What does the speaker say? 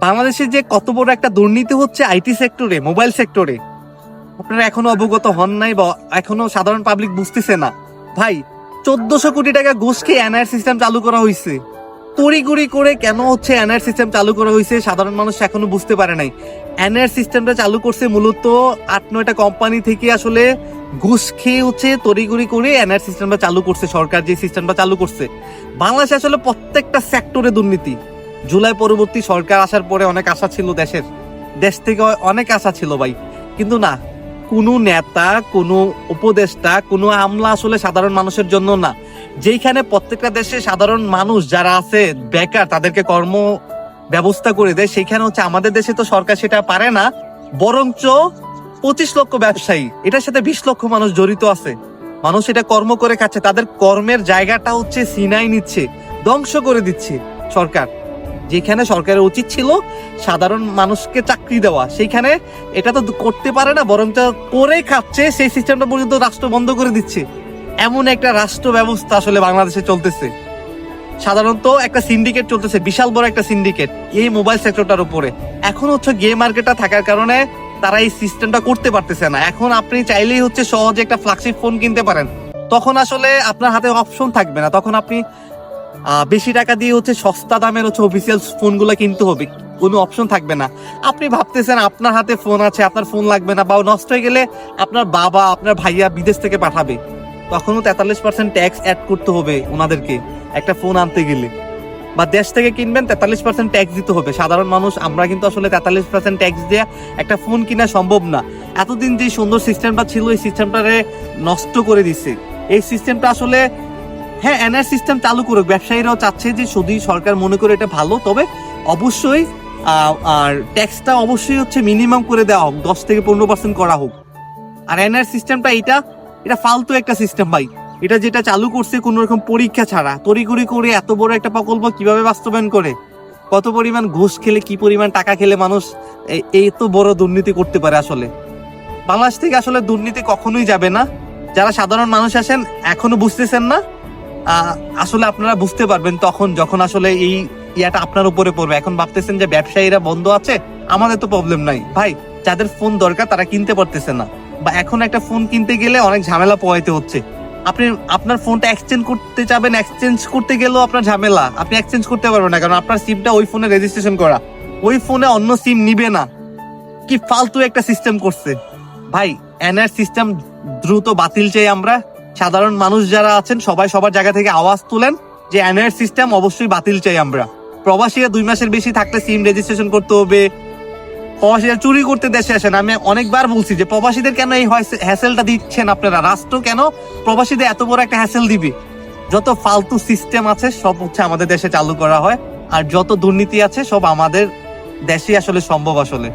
বাংলাদেশে যে কত বড় একটা দুর্নীতি হচ্ছে আইটি সেক্টরে, মোবাইল সেক্টরে, আপনারা এখনো অবগত হন নাই বা এখনো সাধারণ পাবলিক বুঝতেছে না। ভাই 1400 কোটি টাকা ঘুষ খেয়ে এনআইআর সিস্টেম চালু করা হয়েছে। তড়িঘড়ি করে কেন হচ্ছে এনআইআর সিস্টেম চালু করা হয়েছে সাধারণ মানুষ এখনো বুঝতে পারে নাই। এনআইআর সিস্টেমটা চালু করছে মূলত 8-9টা কোম্পানি থেকে আসলে ঘুষ খেয়ে হচ্ছে তড়িঘড়ি করে এনআইআর সিস্টেমটা চালু করছে সরকার, যে সিস্টেমটা চালু করছে। বাংলাদেশে আসলে প্রত্যেকটা সেক্টরে দুর্নীতি। জুলাই পরবর্তী সরকার আসার পরে অনেক আশা ছিল, দেশ থেকে অনেক আশা ছিল ভাই, কিন্তু না, কোনো নেতা, কোনো উপদেষ্টা, কোনো আমলা আসলে সাধারণ মানুষের জন্য না। যেখানে প্রত্যেকটা দেশে সাধারণ মানুষ যারা আছে বেকার, তাদেরকে কর্ম ব্যবস্থা করে দেয়, সেখানে হচ্ছে আমাদের দেশে তো সরকার সেটা পারে না, বরঞ্চ 25 লক্ষ ব্যবসায়ী, এটার সাথে 20 লক্ষ মানুষ জড়িত আছে। মানুষ এটা কর্ম করে খাচ্ছে, তাদের কর্মের জায়গাটা হচ্ছে ছিনাই নিচ্ছে, ধ্বংস করে দিচ্ছে সরকার। যেখানে সরকারের উচিত ছিল সাধারণ মানুষকে চাকরি দেওয়া, সেইখানে এটা তো করতে পারে না, বরং করে খাচ্ছে। সেই সিস্টেমটা পর্যন্ত রাষ্ট্র বন্ধ করে দিচ্ছে। এমন একটা রাষ্ট্র ব্যবস্থা আসলে বাংলাদেশে চলতেছে। সাধারণত একটা সিন্ডিকেট চলতেছে, বিশাল বড় একটা সিন্ডিকেট এই মোবাইল সেক্টরটার উপরে। এখন হচ্ছে গেম মার্কেটটা থাকার কারণে তারা এই সিস্টেমটা করতে পারতেছে না। এখন আপনি চাইলেই হচ্ছে সহজে একটা ফ্ল্যাগশিপ ফোন কিনতে পারেন, তখন আসলে আপনার হাতে অপশন থাকবে না, তখন আপনি বেশি টাকা দিয়ে হচ্ছে সস্তা দামের হচ্ছে অফিসিয়াল ফোনগুলো কিনতে হবে, কোনো অপশন থাকবে না। আপনি ভাবতেছেন আপনার হাতে ফোন আছে, আপনার ফোন লাগবে না, বা নষ্ট হয়ে গেলে আপনার বাবা, আপনার ভাইয়া বিদেশ থেকে পাঠাবে, তখনও 43% ট্যাক্স অ্যাড করতে হবে ওনাদেরকে একটা ফোন আনতে গেলে। বা দেশ থেকে কিনবেন 43% ট্যাক্স দিতে হবে। সাধারণ মানুষ আমরা কিন্তু আসলে 43% ট্যাক্স দিয়ে একটা ফোন কিনা সম্ভব না। এতদিন যে সুন্দর সিস্টেমটা ছিল, এই সিস্টেমটারে নষ্ট করে দিচ্ছে। এই সিস্টেমটা আসলে, হ্যাঁ, এনআর সিস্টেম চালু করুক, ব্যবসায়ীরাও চাচ্ছে যে যদি সরকার মনে করে এটা ভালো, তবে অবশ্যই আর ট্যাক্সটা অবশ্যই হচ্ছে মিনিমাম করে দেওয়া হোক, 10 থেকে 15% করা হোক। আর এনআর সিস্টেমটা এটা ফালতু একটা সিস্টেম ভাই। এটা যেটা চালু করছে কোন রকম পরীক্ষা ছাড়া, তড়িঘড়ি করে এত বড় একটা প্রকল্প কিভাবে বাস্তবায়ন করে, কত পরিমাণ ঘুষ খেলে, কি পরিমাণ টাকা খেলে মানুষ এই তো বড় দুর্নীতি করতে পারে। আসলে বাংলাদেশ থেকে আসলে দুর্নীতি কখনোই যাবে না। যারা সাধারণ মানুষ আছেন এখনো বুঝতেছেন না, আসলে আপনারা বুঝতে পারবেন তখন, যখন আসলে এই ইয়াটা আপনার উপরে পড়বে। এখন ভাবতেছেন যে ব্যবসায়ীরা বন্ধ আছে, আমাদের তো প্রবলেম নাই। ভাই, যাদের ফোন দরকার তারা কিনতে পারতেছে না, বা এখন একটা ফোন কিনতে গেলে অনেক ঝামেলা পোহাইতে হচ্ছে। আপনি আপনার ফোনটা এক্সচেঞ্জ করতে যাবেন, এক্সচেঞ্জ করতে গেলেও আপনার ঝামেলা, আপনি এক্সচেঞ্জ করতে পারবেন না, কারণ আপনার সিমটা ওই ফোনে রেজিস্ট্রেশন করা, ওই ফোনে অন্য সিম নিবে না। কি ফালতু একটা সিস্টেম করছে ভাই। এনআর সিস্টেম দ্রুত বাতিল চাই আমরা। সাধারণ মানুষ যারা আছেন সবাই সবার জায়গা থেকে আওয়াজ তুলেন যে এনআর সিস্টেম অবশ্যই বাতিল চাই আমরা। প্রবাসীরা 2 মাসের বেশি থাকলে সিম রেজিস্ট্রেশন করতে হবে। প্রবাসীরা চুরি করতে দেশে আসেন। আমি অনেকবার বলছি যে প্রবাসীদের কেন এই হ্যাসেলটা দিচ্ছেন আপনারা, রাষ্ট্র কেন প্রবাসীদের এত বড় একটা হ্যাসেল দিবে? যত ফালতু সিস্টেম আছে সব হচ্ছে আমাদের দেশে চালু করা হয়, আর যত দুর্নীতি আছে সব আমাদের দেশে আসলে সম্ভব আসলে।